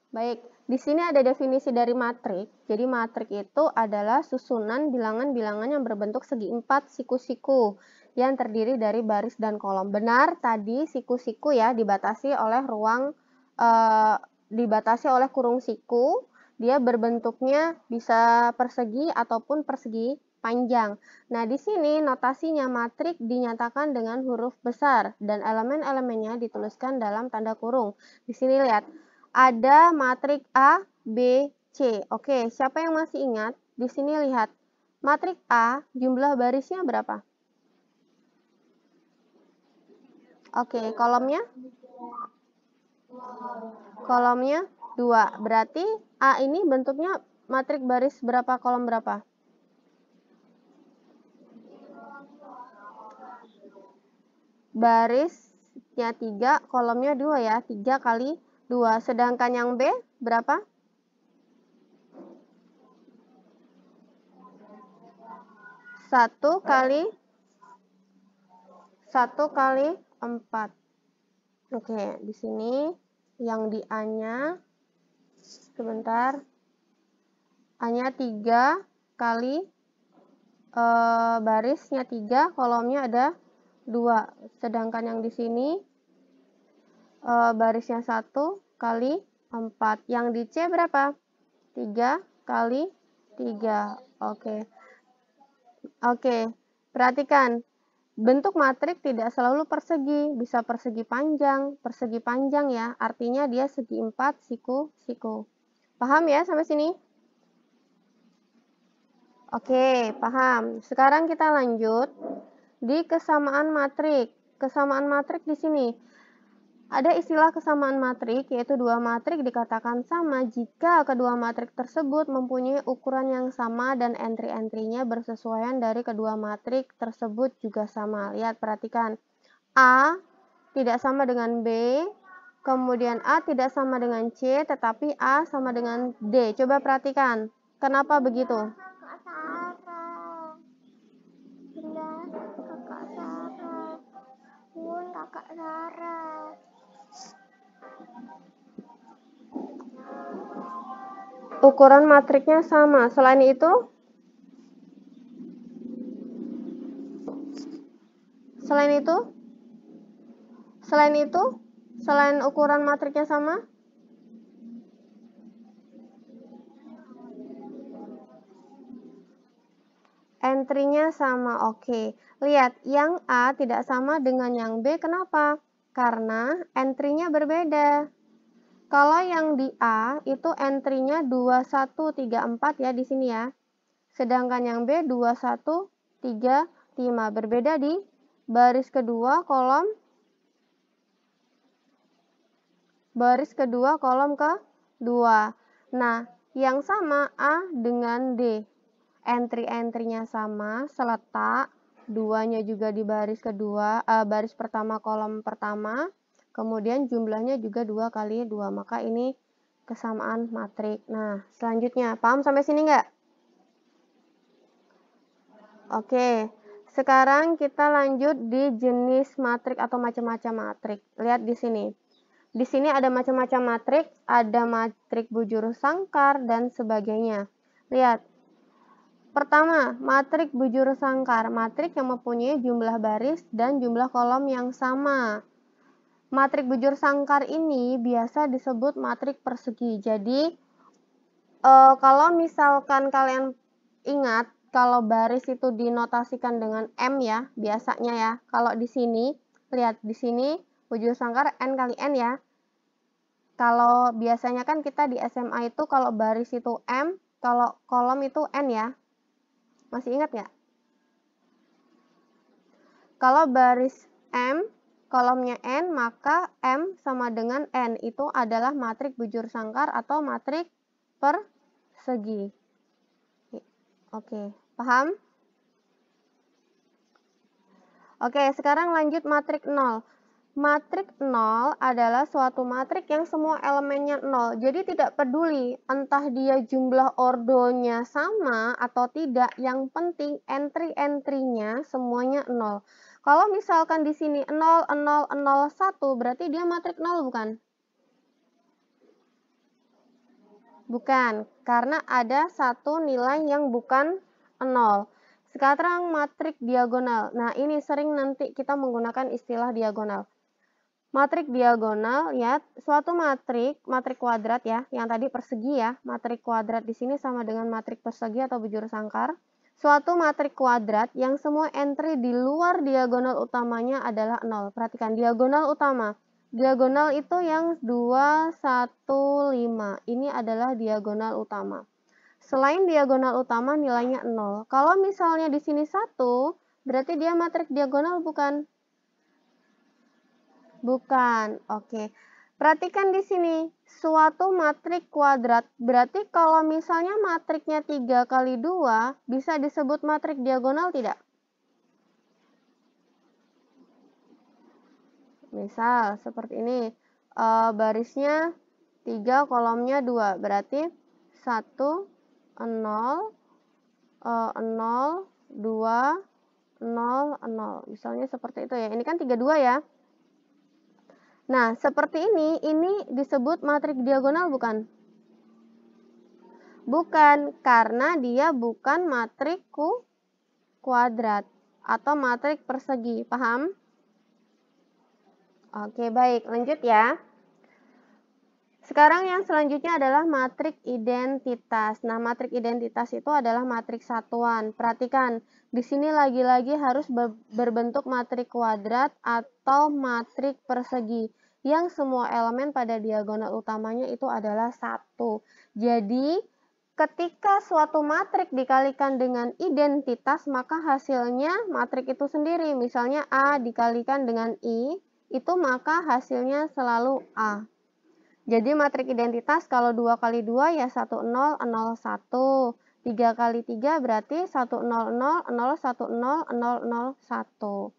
Baik, di sini ada definisi dari matrik. Jadi matrik itu adalah susunan bilangan-bilangan yang berbentuk segi 4 siku-siku yang terdiri dari baris dan kolom. Benar, tadi siku-siku ya dibatasi oleh dibatasi oleh kurung siku. Dia berbentuknya bisa persegi ataupun persegi panjang. Nah, di sini notasinya matrik dinyatakan dengan huruf besar dan elemen-elemennya dituliskan dalam tanda kurung. Di sini lihat. Ada matrik A, B, C. Oke, siapa yang masih ingat? Di sini lihat. Matrik A, jumlah barisnya berapa? Oke, kolomnya? Kolomnya 2. Berarti A ini bentuknya matrik baris berapa, kolom berapa? Barisnya 3, kolomnya 2 ya. 3 kali 2. Sedangkan yang B berapa? 1 kali 4. Oke, di sini yang di A-nya, sebentar, A-nya 3 kali barisnya 3, kolomnya ada 2. Sedangkan yang di sini barisnya 1 kali 4. Yang di C berapa? 3 kali 3. Oke, perhatikan. Bentuk matrik tidak selalu persegi, bisa persegi panjang ya, artinya dia segi 4 siku-siku. Paham ya sampai sini? Oke, paham. Sekarang kita lanjut di kesamaan matrik. Kesamaan matrik di sini. Ada istilah kesamaan matrik, yaitu dua matrik dikatakan sama jika kedua matrik tersebut mempunyai ukuran yang sama dan entry-entry-nya bersesuaian dari kedua matrik tersebut juga sama. Lihat, perhatikan. A tidak sama dengan B, kemudian A tidak sama dengan C, tetapi A sama dengan D. Coba perhatikan, kenapa begitu? Kakak Sarah. Bunda, Kakak Sarah. Bun, Kakak Sarah. Ukuran matriknya sama. Selain itu, selain ukuran matriknya sama, entry-nya sama. Oke, lihat, yang A tidak sama dengan yang B. Kenapa? Karena entry-nya berbeda. Kalau yang di A itu entry-nya 2134 ya di sini ya. Sedangkan yang B 2135. Berbeda di baris kedua kolom kedua. Nah, yang sama A dengan D. Entry-entry-nya sama, seletak, duanya juga di baris kedua, baris pertama kolom pertama. Kemudian jumlahnya juga 2 kali 2, maka ini kesamaan matrik. Nah, selanjutnya, paham sampai sini nggak? Oke, sekarang kita lanjut di jenis matrik atau macam-macam matrik. Lihat di sini. Di sini ada macam-macam matrik, ada matrik bujur sangkar, dan sebagainya. Lihat. Pertama, matrik bujur sangkar. Matrik yang mempunyai jumlah baris dan jumlah kolom yang sama. Matrik bujur sangkar ini biasa disebut matrik persegi. Jadi, kalau misalkan kalian ingat, kalau baris itu dinotasikan dengan M ya, biasanya ya. Kalau di sini, lihat di sini bujur sangkar N kali N ya. Kalau biasanya kan kita di SMA itu kalau baris itu M, kalau kolom itu N ya. Masih ingat nggak? Kalau baris M, kolomnya N, maka M sama dengan N. Itu adalah matrik bujur sangkar atau matrik persegi. Oke, paham? Oke, sekarang lanjut matrik 0. Matrik 0 adalah suatu matrik yang semua elemennya 0. Jadi tidak peduli entah dia jumlah ordonya sama atau tidak, yang penting entry-entry-nya semuanya 0. Kalau misalkan di sini 0, 0, 0, 1, berarti dia matrik 0 bukan? Bukan, karena ada satu nilai yang bukan 0. Sekarang matrik diagonal. Nah, ini sering nanti kita menggunakan istilah diagonal. Matrik diagonal, ya, suatu matrik kuadrat ya, yang tadi persegi ya, matrik kuadrat di sini sama dengan matrik persegi atau bujur sangkar. Suatu matrik kuadrat yang semua entry di luar diagonal utamanya adalah 0. Perhatikan, diagonal utama. Diagonal itu yang 2, 1, 5. Ini adalah diagonal utama. Selain diagonal utama nilainya 0. Kalau misalnya di sini 1, berarti dia matrik diagonal bukan? Bukan. Oke. Perhatikan di sini, suatu matrik kuadrat. Berarti kalau misalnya matriknya 3 kali 2, bisa disebut matrik diagonal tidak? Misal, seperti ini. Barisnya 3, kolomnya 2. Berarti 1, 0, 0, 2, 0, 0. Misalnya seperti itu ya. Ini kan 32 ya. Nah, seperti ini disebut matrik diagonal bukan? Bukan, karena dia bukan matrik kuadrat atau matrik persegi. Paham? Oke, baik. Lanjut ya. Sekarang yang selanjutnya adalah matrik identitas. Nah, matrik identitas itu adalah matrik satuan. Perhatikan, di sini lagi-lagi harus berbentuk matrik kuadrat atau matrik persegi, yang semua elemen pada diagonal utamanya itu adalah 1. Jadi, ketika suatu matrik dikalikan dengan identitas, maka hasilnya matrik itu sendiri. Misalnya A dikalikan dengan I, itu maka hasilnya selalu A. Jadi matrik identitas kalau 2 kali 2 ya 1, 0, 0, 1. 3 kali 3 berarti 1, 0, 0, 0, 1, 0, 0, 0, 1.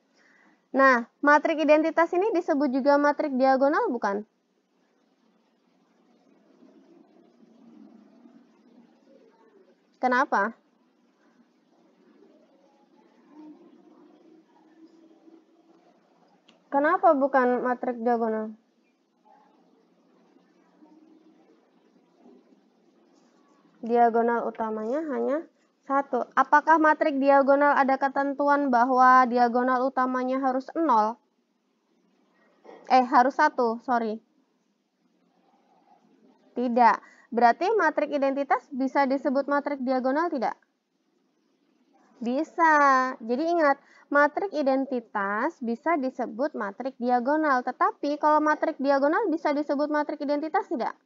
Nah, matrik identitas ini disebut juga matrik diagonal bukan? Kenapa? Kenapa bukan matrik diagonal? Diagonal utamanya hanya 1. Apakah matrik diagonal ada ketentuan bahwa diagonal utamanya harus 0? Harus 1, sorry. Tidak. Berarti matrik identitas bisa disebut matrik diagonal tidak? Bisa. Jadi ingat, matrik identitas bisa disebut matrik diagonal. Tetapi kalau matrik diagonal bisa disebut matrik identitas tidak?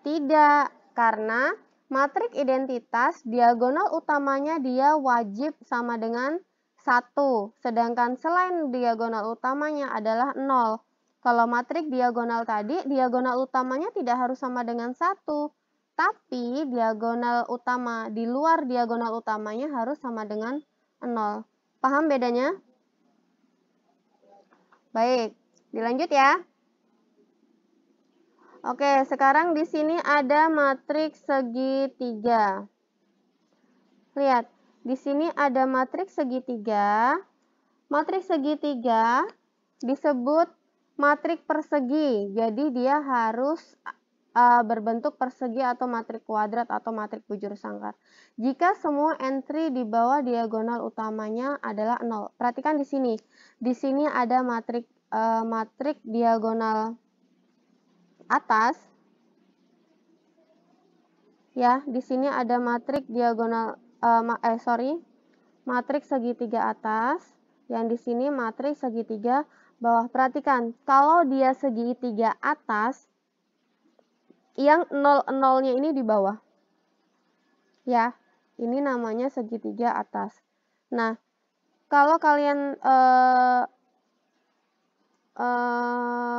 Tidak, karena matrik identitas diagonal utamanya dia wajib sama dengan 1, sedangkan selain diagonal utamanya adalah 0. Kalau matrik diagonal tadi, diagonal utamanya tidak harus sama dengan 1, tapi diagonal utama di luar diagonal utamanya harus sama dengan 0. Paham bedanya? Baik, dilanjut ya. Oke, sekarang di sini ada matriks segitiga. Lihat, di sini ada matriks segitiga. Matriks segitiga disebut matrik persegi. Jadi dia harus berbentuk persegi atau matrik kuadrat atau matrik bujur sangkar. Jika semua entry di bawah diagonal utamanya adalah 0. Perhatikan di sini. Di sini ada matrik diagonal atas. Ya, di sini ada matrik diagonal matrik segitiga atas, yang di sini matrik segitiga bawah. Perhatikan, kalau dia segitiga atas, yang 0-0-nya ini di bawah. Ya, ini namanya segitiga atas. Nah, kalau kalian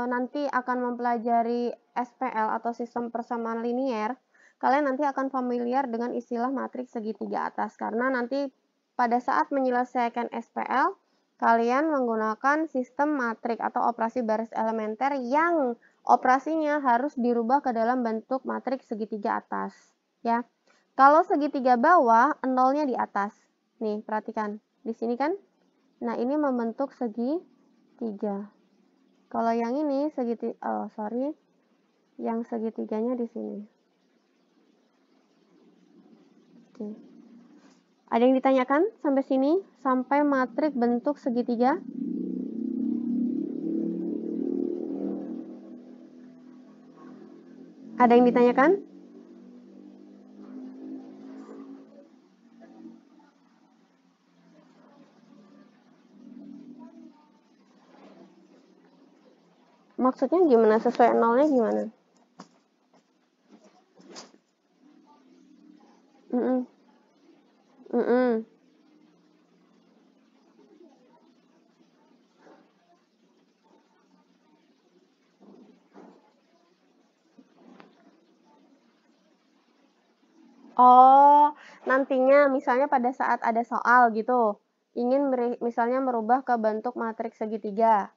nanti akan mempelajari SPL atau sistem persamaan linier, kalian nanti akan familiar dengan istilah matriks segitiga atas, karena nanti pada saat menyelesaikan SPL, kalian menggunakan sistem matrik atau operasi baris elementer yang operasinya harus dirubah ke dalam bentuk matriks segitiga atas. Ya, kalau segitiga bawah, 0-nya di atas. Nih, perhatikan. Di sini kan? Nah, ini membentuk segitiga. Kalau yang ini Yang segitiganya di sini. Oke. Ada yang ditanyakan sampai sini? Sampai matrik bentuk segitiga? Ada yang ditanyakan? Maksudnya gimana? Sesuai nolnya gimana? Oh, nantinya misalnya pada saat ada soal gitu, ingin misalnya merubah ke bentuk matriks segitiga.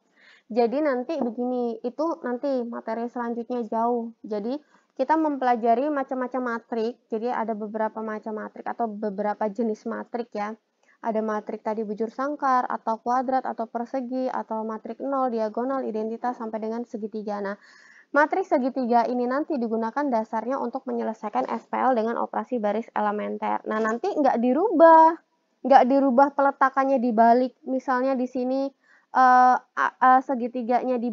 Jadi nanti begini, itu nanti materi selanjutnya jauh. Jadi kita mempelajari macam-macam matrik. Jadi ada beberapa macam matrik atau beberapa jenis matrik ya. Ada matrik tadi bujur sangkar atau kuadrat atau persegi atau matrik nol, diagonal, identitas sampai dengan segitiga. Nah, matriks segitiga ini nanti digunakan dasarnya untuk menyelesaikan SPL dengan operasi baris elementer. Nah, nanti nggak dirubah peletakannya di balik. Misalnya di sini segitiganya di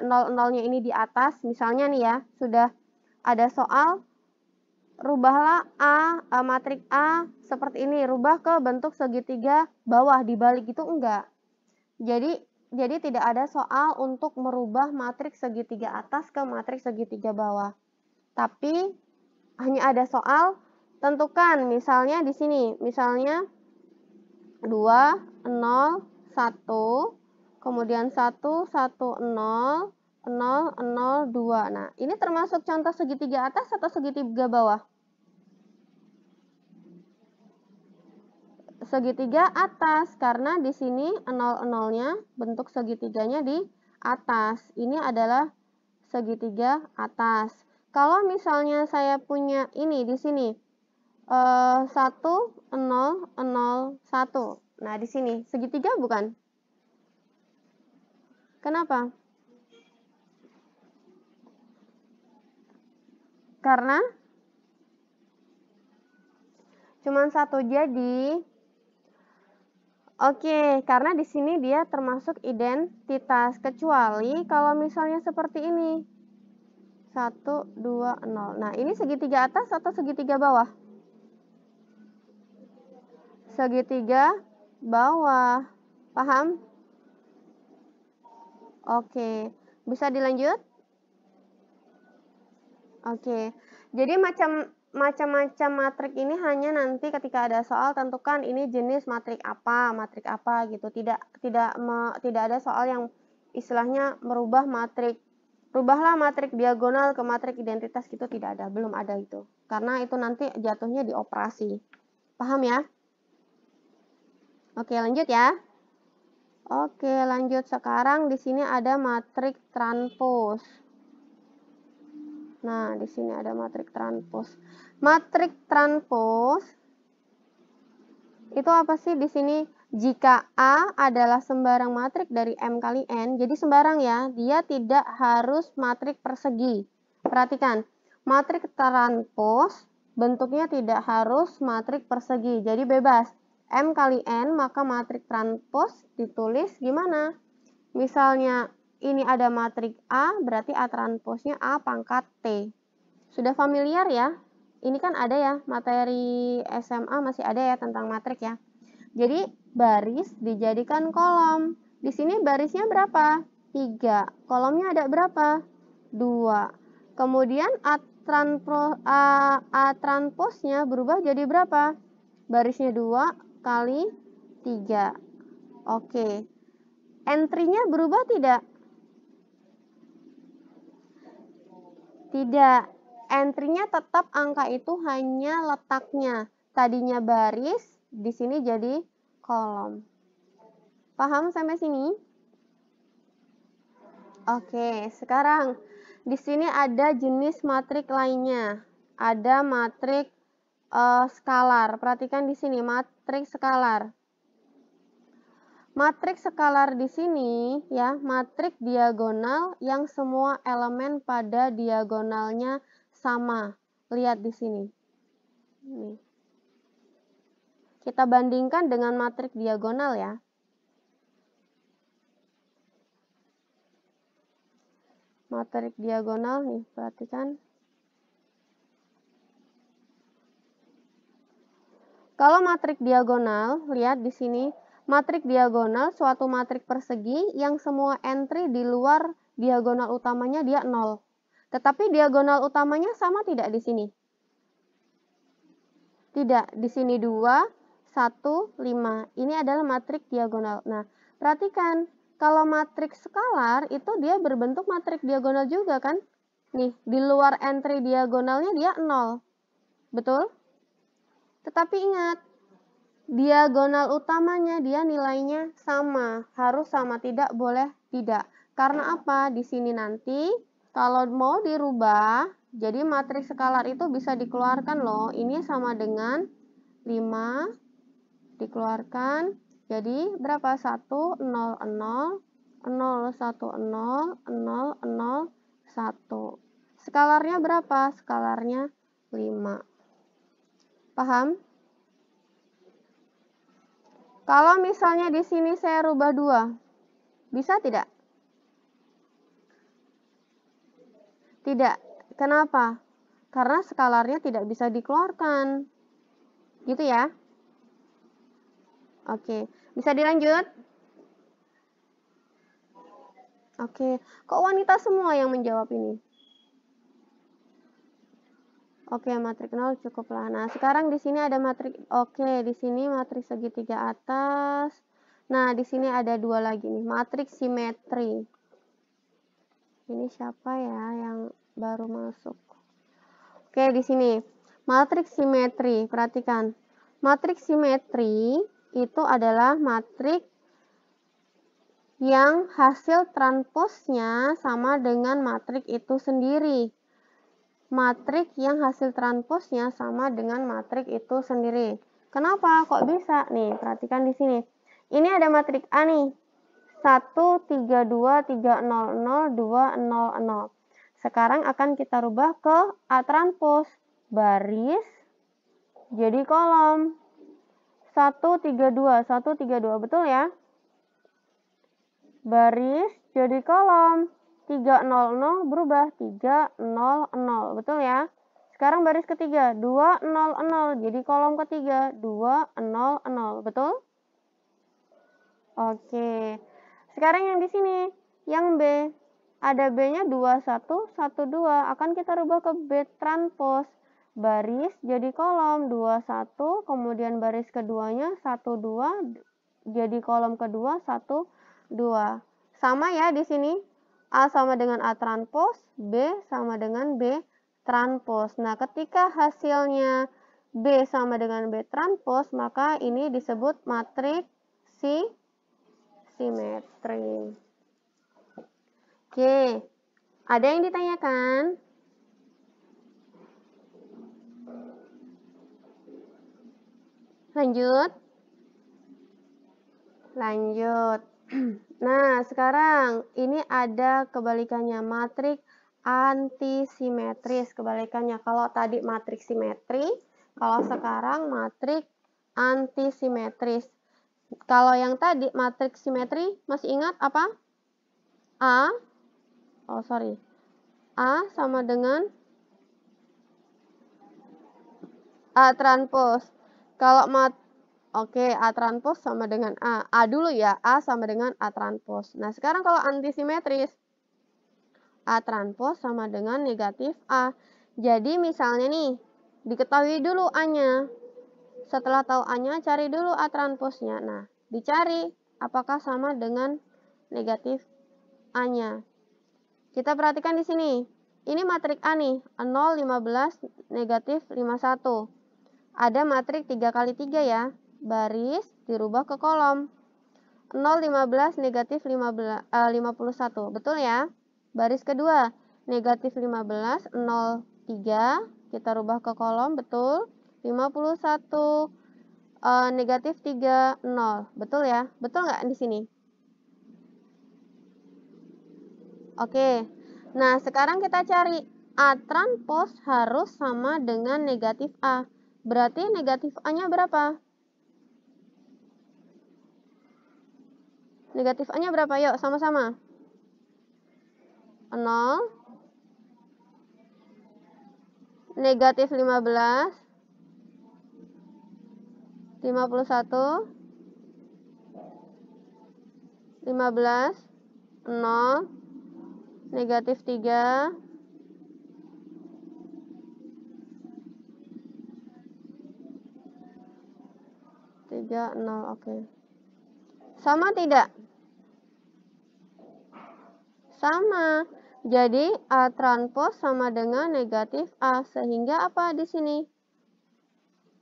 nol-nolnya ini di atas. Misalnya nih ya, sudah ada soal, rubahlah matrik A seperti ini, rubah ke bentuk segitiga bawah di balik itu enggak. Jadi tidak ada soal untuk merubah matriks segitiga atas ke matriks segitiga bawah. Tapi hanya ada soal tentukan misalnya di sini, misalnya 2, 0, 1, kemudian 1, 1, 0, 0, 0, 2. Nah, ini termasuk contoh segitiga atas atau segitiga bawah? Segitiga atas, karena di sini 0-0-nya bentuk segitiganya di atas. Ini adalah segitiga atas. Kalau misalnya saya punya ini di sini 1, 0, 0, 1. Nah, di sini segitiga bukan? Kenapa? Karena cuma satu jadi. Oke, karena di sini dia termasuk identitas, kecuali kalau misalnya seperti ini. 1, 2, 0. Nah, ini segitiga atas atau segitiga bawah? Segitiga bawah. Paham? Oke, bisa dilanjut? Oke, jadi macam-macam matrik ini hanya nanti ketika ada soal tentukan ini jenis matrik apa gitu. Tidak ada soal yang istilahnya merubah matrik. Rubahlah matrik diagonal ke matrik identitas gitu, tidak ada, belum ada itu. Karena itu nanti jatuhnya di operasi. Paham ya? Oke, lanjut ya. Oke, lanjut sekarang di sini ada matrik transpos. Nah, di sini ada matrik transpos. Matrik transpos itu apa sih di sini? Jika A adalah sembarang matrik dari M kali N, jadi sembarang ya, dia tidak harus matrik persegi. Perhatikan, matrik transpos bentuknya tidak harus matrik persegi, jadi bebas. M kali N, maka matrik transpos ditulis gimana? Misalnya ini ada matrik A, berarti A transposnya A pangkat T. Sudah familiar ya? Ini kan ada ya, materi SMA masih ada ya tentang matrik ya. Jadi baris dijadikan kolom. Di sini barisnya berapa? 3. Kolomnya ada berapa? 2. Kemudian A transposnya berubah jadi berapa? Barisnya 2 kali 3. Oke. Entry-nya berubah tidak? Tidak. Entry-nya tetap angka itu hanya letaknya. Tadinya baris, di sini jadi kolom. Paham sampai sini? Oke, sekarang di sini ada jenis matrik lainnya. Ada matrik skalar. Perhatikan di sini matrik skalar. Matriks skalar di sini ya, matriks diagonal yang semua elemen pada diagonalnya sama. Lihat di sini. Nih. Kita bandingkan dengan matriks diagonal ya. Matriks diagonal nih, perhatikan. Kalau matriks diagonal, lihat di sini. Matriks diagonal suatu matriks persegi yang semua entry di luar diagonal utamanya dia 0. Tetapi diagonal utamanya sama tidak di sini? Tidak, di sini 2, 1, 5. Ini adalah matriks diagonal. Nah, perhatikan, kalau matriks skalar itu dia berbentuk matriks diagonal juga kan? Nih, di luar entry diagonalnya dia 0. Betul? Tetapi ingat, diagonal utamanya dia nilainya sama, harus sama, tidak boleh tidak. Karena apa? Di sini nanti kalau mau dirubah, jadi matriks skalar itu bisa dikeluarkan loh. Ini sama dengan 5 dikeluarkan. Jadi berapa? 1 0 0 0 1 0 0 0 0 1. Skalarnya berapa? Skalarnya 5. Paham? Kalau misalnya di sini saya rubah 2, bisa tidak? Tidak. Kenapa? Karena skalarnya tidak bisa dikeluarkan. Gitu ya. Oke, bisa dilanjut? Oke, kok wanita semua yang menjawab ini? Oke, matriks 0 cukuplah. Nah, sekarang di sini ada matriks. Oke, di sini matriks segitiga atas. Nah, di sini ada 2 lagi nih, matriks simetri. Ini siapa ya yang baru masuk? Oke, di sini matriks simetri. Perhatikan. Matriks simetri itu adalah matriks yang hasil transposnya sama dengan matriks itu sendiri. Matriks yang hasil transposnya sama dengan matriks itu sendiri. Kenapa? Kok bisa? Nih, perhatikan di sini. Ini ada matriks A nih. 1, 3, 2, 3, 0, 0, 2, 0, 0. Sekarang akan kita rubah ke A transpos. Baris jadi kolom. 1, 3, 2, 1, 3, 2. Betul ya? Baris jadi kolom. 3, 0, 0 berubah 3, 0, 0. Betul ya? Sekarang baris ketiga, 2, 0, 0. Jadi kolom ketiga, 2, 0, 0. Betul? Oke. Sekarang yang di sini, yang B. Ada B-nya 2, 1, 1, 2. Akan kita rubah ke B transpos. Baris jadi kolom, 2, 1. Kemudian baris keduanya, 1, 2. Jadi kolom kedua, 1, 2. Sama ya di sini. A sama dengan A transpos, B sama dengan B transpos. Nah, ketika hasilnya B sama dengan B transpos, maka ini disebut matriks simetri. Oke, ada yang ditanyakan? Lanjut. Lanjut. Nah, sekarang ini ada kebalikannya, matriks antisimetris. Kebalikannya, kalau tadi matriks simetri, kalau sekarang matriks antisimetris. Kalau yang tadi matriks simetri, masih ingat apa? A sama dengan A transpos. Kalau A transpos sama dengan A. A dulu ya, A sama dengan A transpos. Nah, sekarang kalau antisimetris, A transpos sama dengan negatif A. Jadi misalnya nih, diketahui dulu A-nya. Setelah tahu A-nya, cari dulu A transposnya. Nah, dicari apakah sama dengan negatif A-nya. Kita perhatikan di sini. Ini matriks A nih, 0, 15, negatif 51. Ada matriks 3 kali 3 ya. Baris dirubah ke kolom. 0, 15, negatif 51. Betul ya? Baris kedua, negatif 15, 0, 3. Kita rubah ke kolom, betul. 51. negatif 3, 0. Betul ya? Betul nggak di sini? Oke. Nah, sekarang kita cari A transpos harus sama dengan negatif A. Berarti negatif A-nya berapa? Negatif A-nya berapa? Yuk, sama-sama. 0. Negatif 15. 51. 15. 0. Negatif 3. 3, 0. Oke. Sama tidak? Sama. Jadi A transpos sama dengan negatif A. Sehingga apa di sini?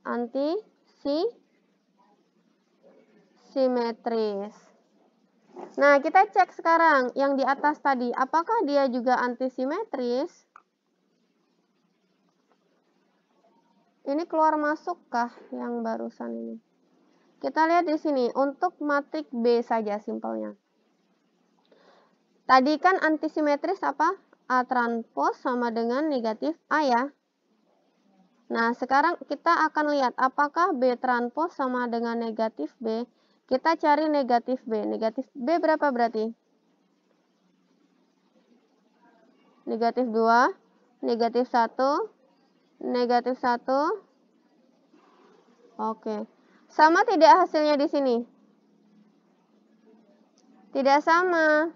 Antisimetris. Nah, kita cek sekarang yang di atas tadi. Apakah dia juga antisimetris? Ini keluar masukkah yang barusan ini? Kita lihat di sini. Untuk matrik B saja simpelnya. Tadi kan antisimetris apa? A transpos sama dengan negatif A ya. Nah, sekarang kita akan lihat apakah B transpos sama dengan negatif B. Kita cari negatif B. Negatif B berapa berarti? Negatif 2, negatif 1, negatif 1. Oke. Sama tidak hasilnya di sini? Tidak sama.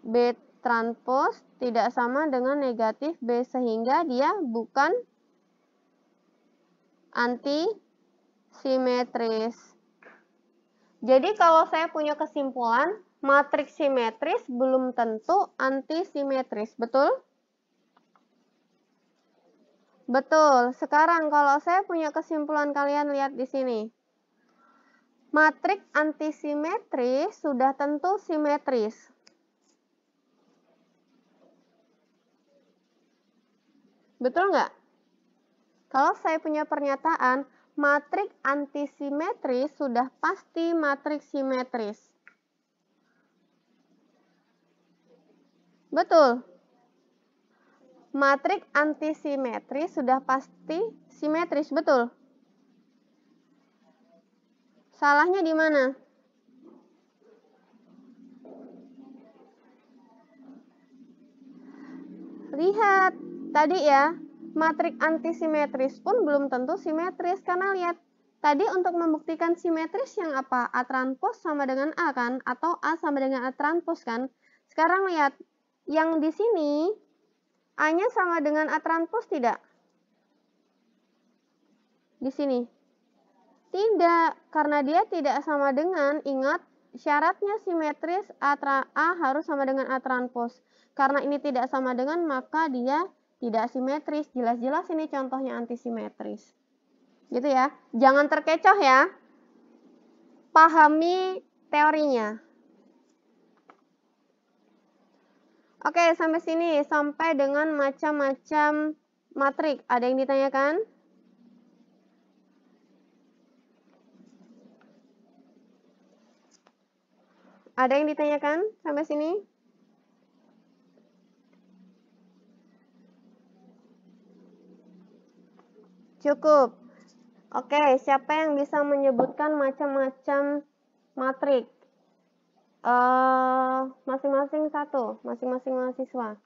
B transpos tidak sama dengan negatif B sehingga dia bukan antisimetris. Jadi kalau saya punya kesimpulan, matriks simetris belum tentu antisimetris, betul? Betul. Sekarang kalau saya punya kesimpulan, kalian lihat di sini. Matriks antisimetris sudah tentu simetris. Betul nggak? Kalau saya punya pernyataan, matriks antisimetris sudah pasti matriks simetris. Betul. Matriks antisimetris sudah pasti simetris, betul? Salahnya di mana? Lihat, tadi ya, matriks antisimetris pun belum tentu simetris, karena lihat, tadi untuk membuktikan simetris yang apa? A transpos sama dengan A kan? Atau A sama dengan A transpos kan? Sekarang lihat, yang di sini, A-nya sama dengan A transpos tidak? Di sini. Tidak, karena dia tidak sama dengan, ingat, syaratnya simetris A harus sama dengan A transpos. Karena ini tidak sama dengan, maka dia tidak simetris. Jelas-jelas ini contohnya antisimetris. Gitu ya. Jangan terkecoh ya. Pahami teorinya. Oke, sampai sini. Sampai dengan macam-macam matrik. Ada yang ditanyakan? Ada yang ditanyakan sampai sini? Cukup. Oke, siapa yang bisa menyebutkan macam-macam matrik? Masing-masing satu, masing-masing mahasiswa.